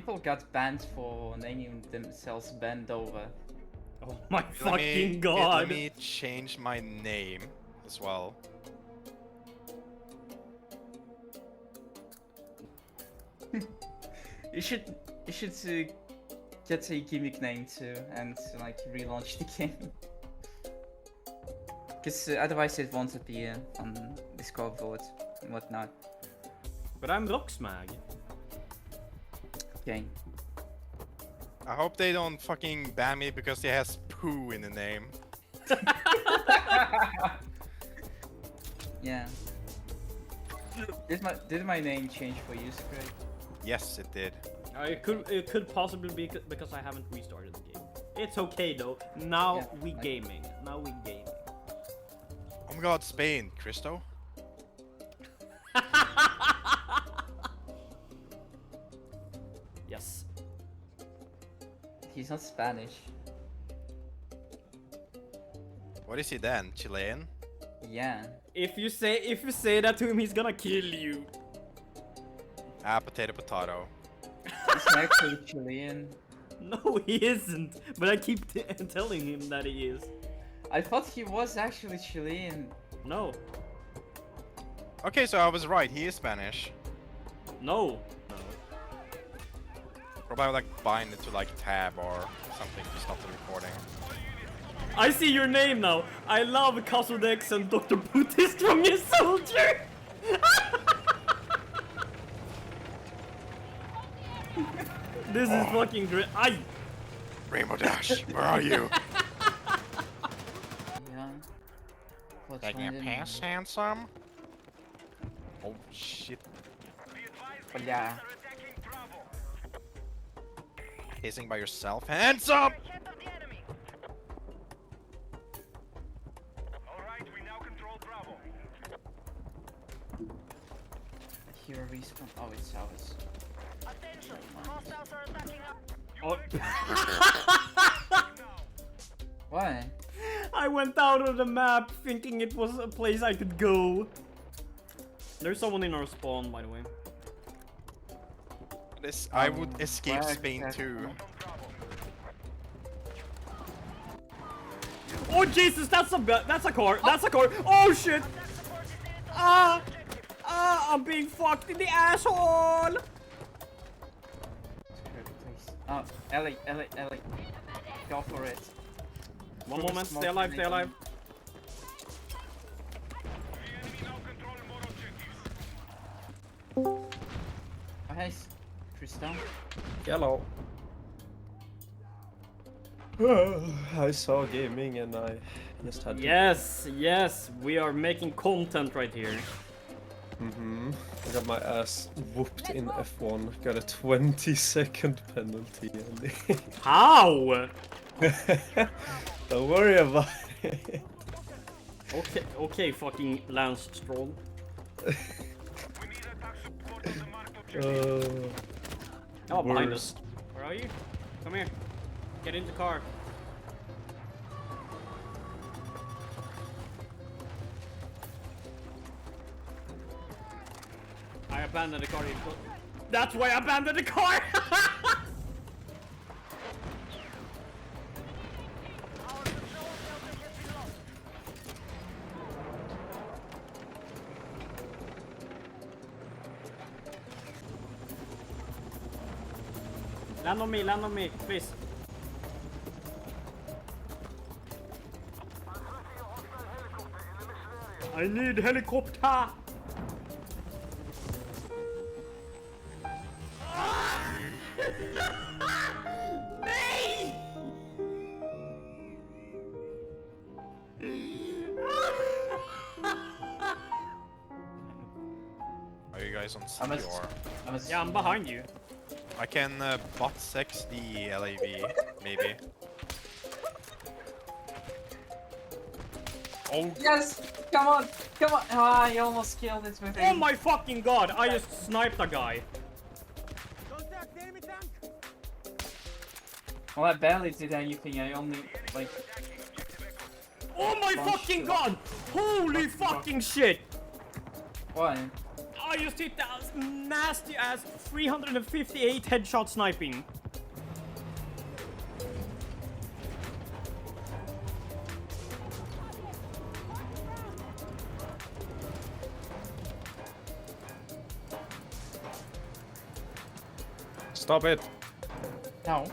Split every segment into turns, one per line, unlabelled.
people got banned for naming themselves Bandova.
Oh my fucking god!
Let me change my name as well.
You should get a gimmick name too and like relaunch the game. Because otherwise it won't appear on Discord board and whatnot.
But I'm Battlesmäg.
Okay.
I hope they don't fucking ban me because it has poo in the name.
Yeah. Did my name change for you, Scrape?
Yes, it did.
It could possibly be because I haven't restarted the game. It's okay though. Now
Yeah,
we
like-
gaming. Now we gaming.
Oh my god, Spain, Cristo?
Yes.
He's not Spanish.
What is he then? Chilean?
Yeah.
If you say that to him, he's gonna kill you.
Ah, potato, potato.
He's actually Chilean.
No, he isn't. But I keep telling him that he is.
I thought he was actually Chilean.
No.
Okay, so I was right, he is Spanish.
No.
Probably like bind it to like tab or something to stop the recording.
I see your name now. I love Kasodex and Dr. Putis Strongest Soldier. This is fucking great. I.
Rainbow Dash, where are you?
Yeah. Let's
Taking a
find him.
pass, handsome? Oh shit.
Oh, yeah.
Pacing by yourself, handsome!
Here a respawn. Oh, it's ours.
Oh.
Why?
I went out of the map thinking it was a place I could go. There's someone in our spawn, by the way.
This, I would escape
where
Spain
exactly?
too.
Oh Jesus, that's a car. That's a car. Oh shit. I'm being fucked in the asshole.
Please. Oh, Ellie. Go for it.
One moment, stay alive, stay alive.
Oh, hey, Tristan.
Hello. I saw gaming and I just had to...
Yes, we are making content right here.
I got my ass whooped in F1. Got a 20-second penalty.
How?
Don't worry about it.
Okay, fucking Lance Stroll. Oh, behind us.
Worst.
Where are you? Come here. Get in the car. I abandoned the car. That's why I abandoned the car! Land on me, please. I need helicopter!
Are you guys on C
I'm a-
or?
Yeah, I'm behind you.
I can bot 6 the LAV, maybe. Oh,
Yes! Come on! Ah, you almost killed it with
Oh my fucking god, I just sniped a guy.
Well, I barely did anything. I only, like...
Oh my fucking god! Holy fucking shit!
What?
I just hit the nasty ass 358 headshot sniping.
Stop it.
No.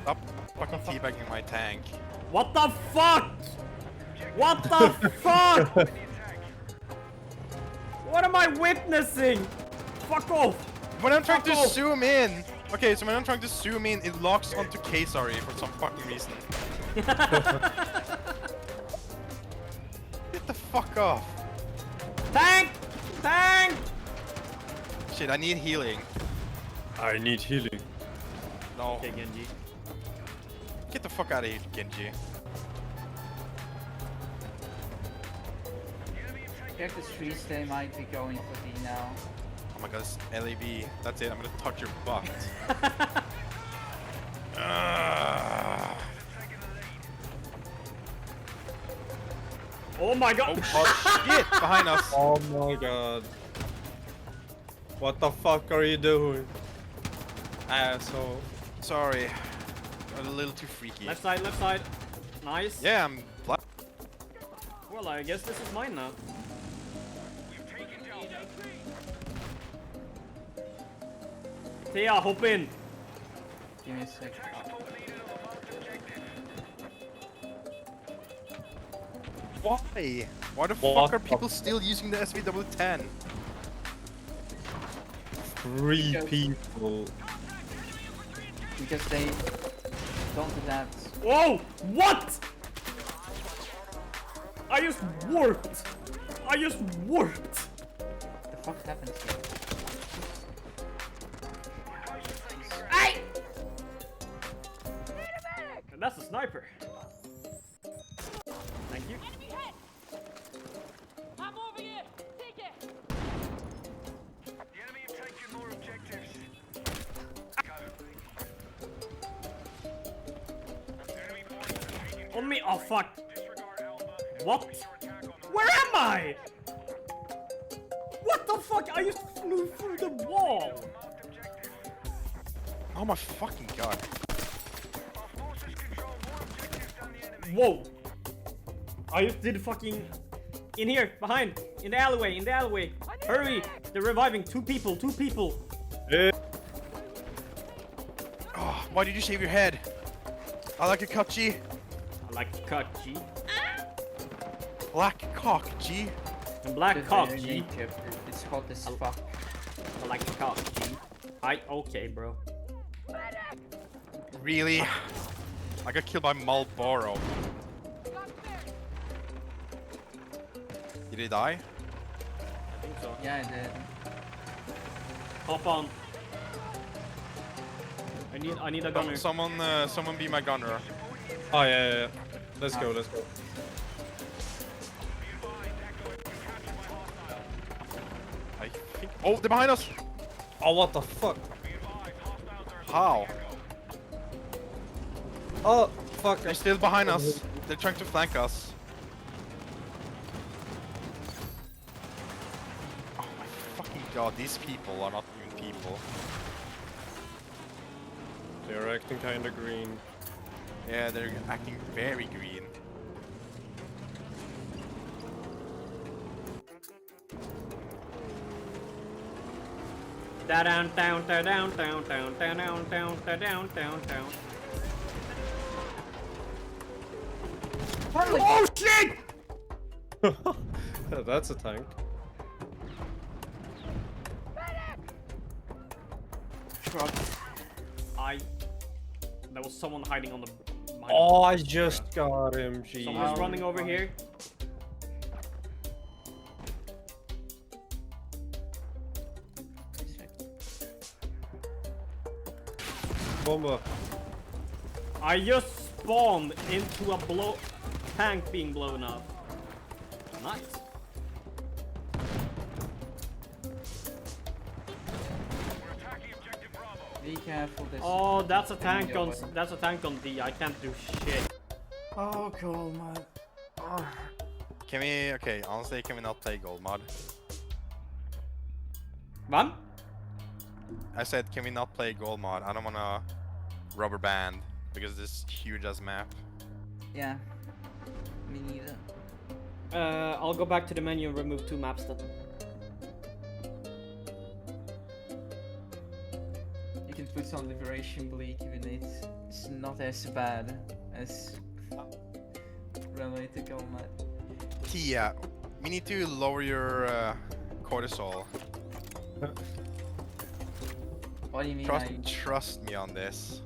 Stop fucking teabagging my tank.
What the fuck? What the fuck? What am I witnessing? Fuck off.
When I'm trying to
Fuck off.
zoom in. Okay, so when I'm trying to zoom in, it locks onto Kesari for some fucking reason. Get the fuck off.
Tank! Tank!
Shit, I need healing.
I need healing.
No.
Okay, Genji.
Get the fuck out of here, Genji.
Check the streets, they might be going for D now.
Oh my god, it's LAV. That's it, I'm gonna touch your butt.
Oh my god!
Oh shit! Behind us!
Oh my god. What the fuck are you doing? Asshole.
Sorry. A little too freaky.
Left side, left side. Nice.
Yeah, I'm black.
Well, I guess this is mine now. Thea, hop in.
Give me a sec.
Why? Why the
What
fuck are
the-
people still using the SVW10?
3
Because-
people.
Because they don't adapt.
Whoa! What? I just warped. I just warped.
What the fuck happened here?
And that's a sniper. Thank you.
Enemy hit! I'm over here! Take it!
The enemy have taken more objectives. Enemy forces are taking
On me. Oh fuck.
disregard Alpha.
What?
Attack on the
Where am I? What the fuck? I just flew through the wall.
marked objective.
Oh my fucking god.
Our forces control more objectives than the enemy.
Whoa. I just did fucking... In here, behind. In the alleyway, in the alleyway. Hurry. They're reviving. Two people, two people.
Oh, why did you shave your head? I like a cut, G.
I like to cut, G.
Black cock, G.
And black
Because
cock,
they're
G.
naked. It's hot as fuck.
I like to cock, G. Okay, bro.
Really? I got killed by Marlboro. Did he die?
I think so.
Yeah, I did.
Hop on. I need a gunner.
Someone be my gunner.
Oh yeah. Let's go, let's go.
I think. Oh, they're behind us.
Oh, what the fuck?
How?
Oh, fuck.
They're still behind us. They're trying to flank us. Oh my fucking god, these people are not even people.
They're acting kinda green.
Yeah, they're acting very green.
Down, down, down, down, down, down, down, down, down, down, down, down. Oh shit!
That's a tank.
Truck.
There was someone hiding on the. behind
Oh,
the-
I just got him, jeez.
Someone's running over here.
Bomba.
I just spawned into a tank being blown up. Nice.
Be careful this.
Oh, that's a
Coming
tank
your
on.
way.
That's a tank on D. I can't do shit.
Oh, cool, man.
Can we? Okay, honestly, can we not play gold mod?
Va?
I said, can we not play gold mod? I don't wanna rubber band because this huge ass map.
Yeah. Me neither.
I'll go back to the menu and remove 2 maps then.
You can put on Liberation Bleak even it's not as bad as related gold mod.
Tia, we need to lower your cortisol.
What do you mean?
Trust me on this.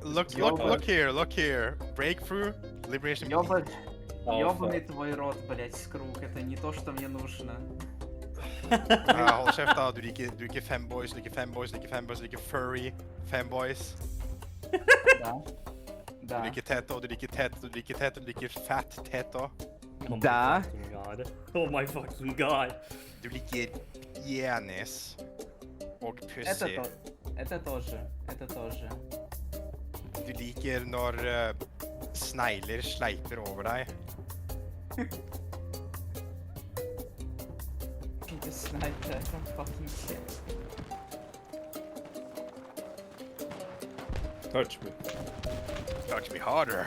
Look
Ёбать.
look here. Breakthrough, liberation.
Ёбать.
Alpha.
Ёбаный твой рот, блять, скрук. Это не то, что мне нужно.
Hold kjeft da, du liker femboys, liker furry femboys.
Да.
Du
Да.
liker teto, du liker fat teto.
Da. Oh my fucking god.
Du liker penis og pussy.
Это тоже.
Du liker når snegler sleiper over deg.
Inte sniper from fucking shit.
Touch me.
Touch me harder.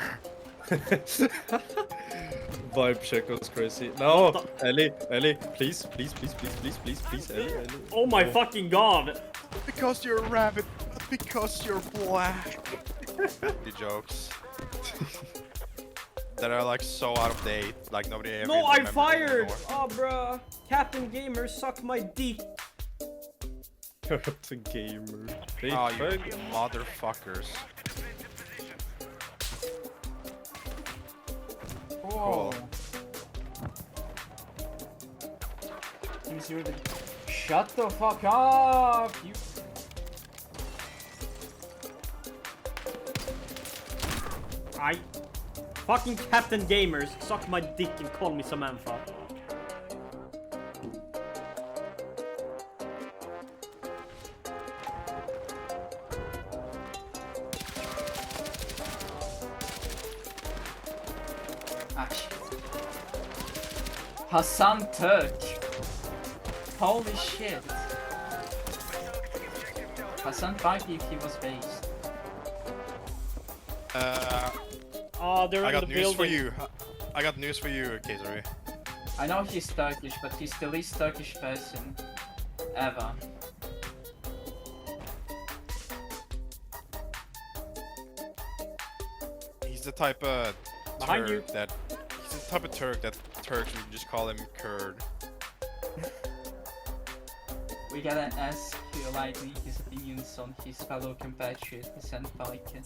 Vibe check was crazy. No, Ellie, please, Ellie.
Oh my fucking god.
Because you're a rabbit, because you're black. The jokes. That are like so out of date, like nobody ever
No, I
remembers them
fired!
anymore.
Oh, bruh. Captain Gamer, suck my dick.
Captain Gamer. Big
Oh, you
fag.
motherfuckers.
Whoa. Seems you're the... Shut the fuck up, you...
I... Fucking Captain Gamers, suck my dick and call me Samantha.
Ah, shit. Hassan Turk. Holy shit. Hassan 5 if he was based.
Oh, they're
I
in
got
the
news
building.
for you. I got news for you, Kesari.
I know he's Turkish, but he's the least Turkish person ever.
He's the type of
Behind
Turk that he's the type of Turk that Turks would just call him Kurd.
We gotta ask Lightning his opinions on his fellow compatriot, Hassan Falcon.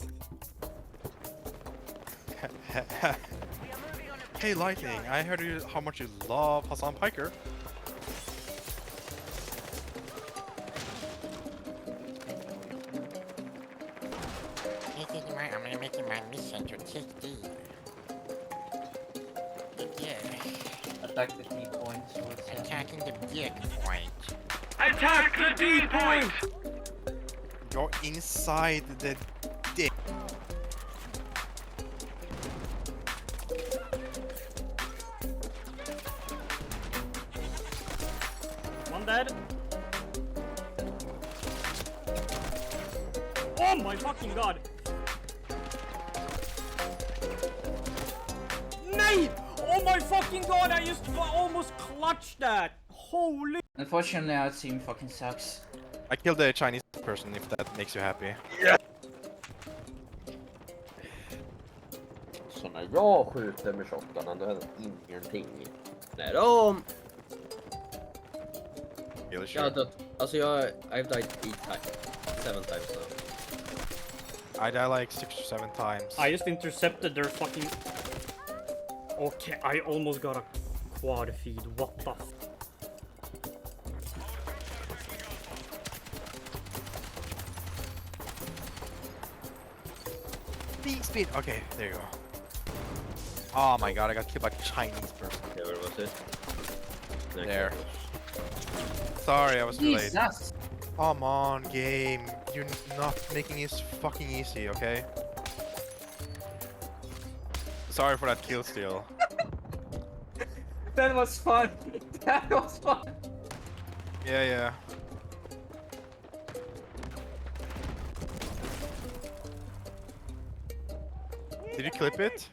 Hey Lightning, I heard how much you love Hassan Piker.
I'm gonna make it my mission to take D. Yeah,
Attack the D point, so it's
attacking the dick point.
Attack the D point!
Go inside the dick.
One dead. Oh my fucking god! Nay! Oh my fucking god, I just almost clutched that! Holy...
Unfortunately, our team fucking sucks.
I killed a Chinese person if that makes you happy.
Så när jag skjuter med shotgunen då händer ingenting. Nej då!
Really
Jag har
sure.
dött. Alltså I've died 7 times now.
I die like 6 or 7 times.
I just intercepted their fucking... Okay, I almost got a quad feed, what the f...
Speed. Okay, there you go. Oh my god, I got killed by a Chinese person.
Okay, where was it? Next
There.
one.
Sorry, I was too late.
Jesus!
Come on, game. You're not making this fucking easy, okay? sorry for that kill steal.
That was fun. That was fun.
Yeah, yeah. Did you clip it?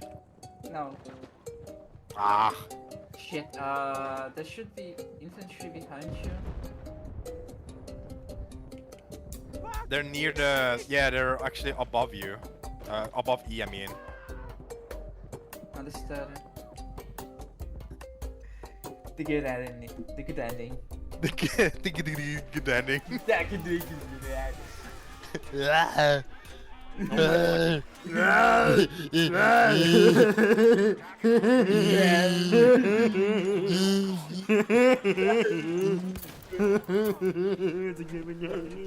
No.
Ah.
Shit. There should be infantry behind you.
They're near the... Yeah, they're actually above you. Above E, I mean.
Understood. The good ending. The good ending.
The good ending.
That can do it.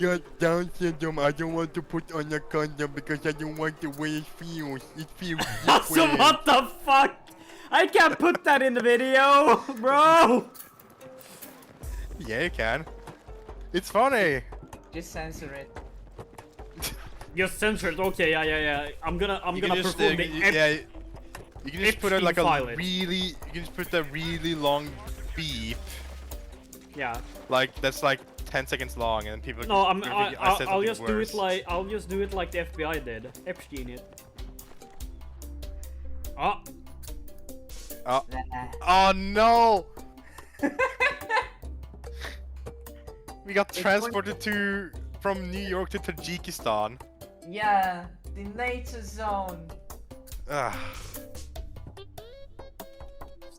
You're Down syndrome. I don't want to put on a condom because I don't want the way it feels. It feels
So
different.
what the fuck? I can't put that in the video, bro.
Yeah, you can. It's funny.
Just censor it.
Just censored. Okay, yeah. I'm gonna
just,
perform the
yeah, you can just put it like a
file it.
really. You can just put a really long beep.
Yeah.
Like that's like 10 seconds long, and people.
No,
people think I said
I'll
something
just
worse.
do it like the FBI did. Epstein it. Ah.
Oh. Oh no! We got transported from New York to Tajikistan.
Yeah, the NATO zone.
Ugh.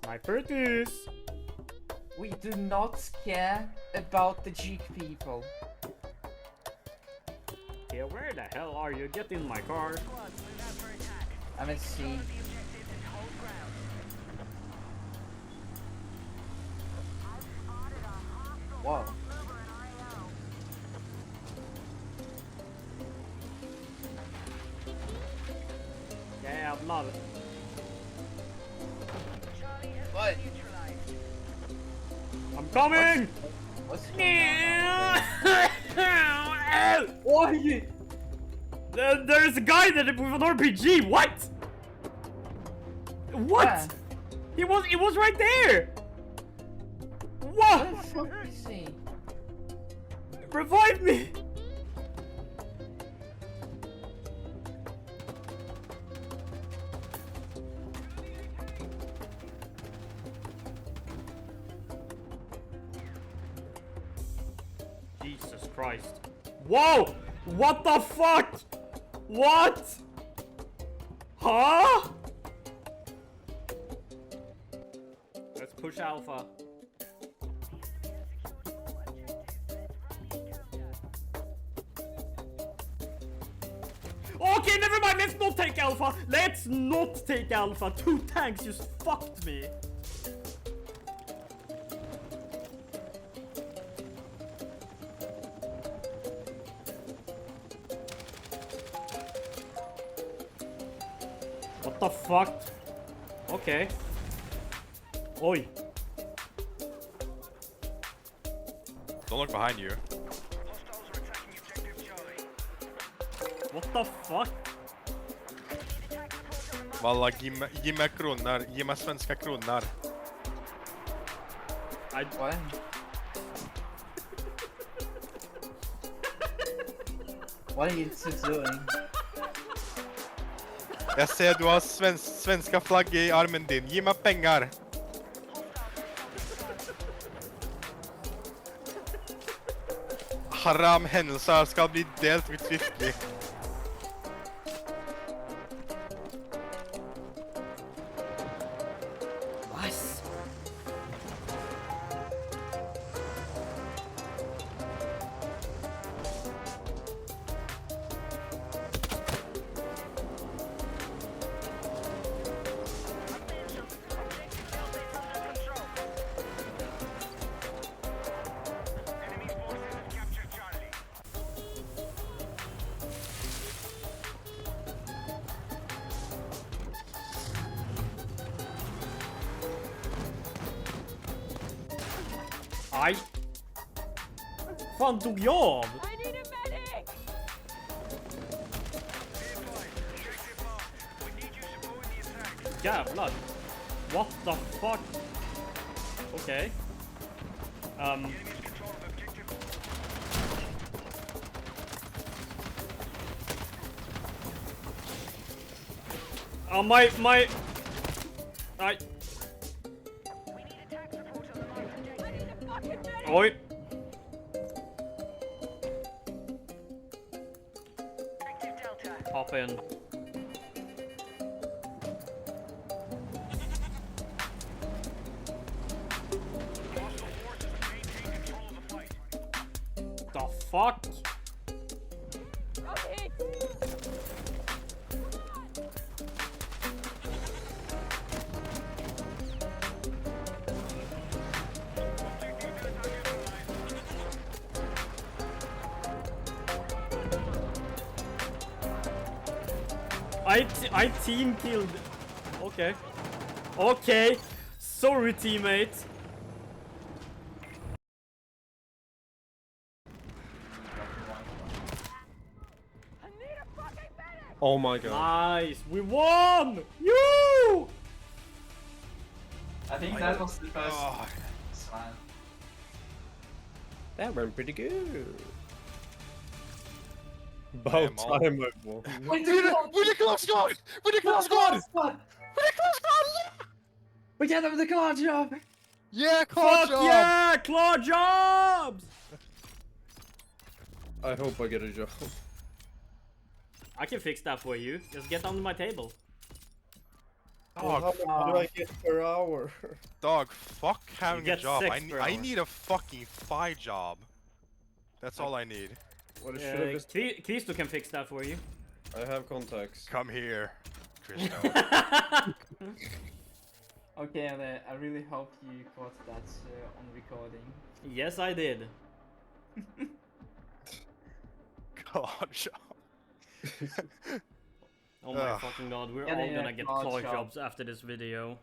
Sniper this.
We do not care about the Jeek people.
Yeah, where the hell are you? Get in my car.
I'm at sea. Whoa.
Yeah, I love it.
What?
I'm coming!
What's going on? Why are you?
There's a guy that with an RPG. What? What?
Where?
It was right there. What?
What the fuck is he?
Revive me. Jesus Christ. Whoa! What the fuck? What? Huh? Let's push Alpha. Okay, never mind. Let's not take Alpha. Let's not take Alpha. 2 tanks just fucked me. What the fuck? Okay. Oi.
Don't look behind you.
What the fuck?
Walla, ge mig kronor. Ge mig svenska kronor.
What? What are you two doing?
Jag ser du har svenska flaggor i armen din. Ge mig pengar. Haram händelser ska bli delt med skriftlig.
Nice. Aj. Fan tog jag av?
I need a medic!
jävlar! What the fuck? Okay. Oh my! I. Oi! Hop in. The fuck?
Okay.
I team killed. Okay. Okay. Sorry, teammate.
Oh my god.
Nice. We won. You.
I think that was the first
Oh,
slam.
That went pretty good.
I
About
am all-
time I won.
we did it! We did close squad! We did close squad! We did close squad!
We get them the car job!
Yeah, close
Fuck
job!
yeah, claw jobs.
I hope I get a job.
I can fix that for you. Just get under my table.
Well, how much do I get per hour?
Dog, fuck having a
get
job.
6
I
per
I
hour.
need a fucking FI job. That's all I need.
What should I just...
Cristo can fix that for you.
I have contacts.
Come here, Christo.
Okay, I really hope you caught that on recording.
Yes, I did.
God, job.
Oh my
Ugh.
fucking god, we're
Getting
all gonna
a
get
claw
claw
job.
jobs after this video.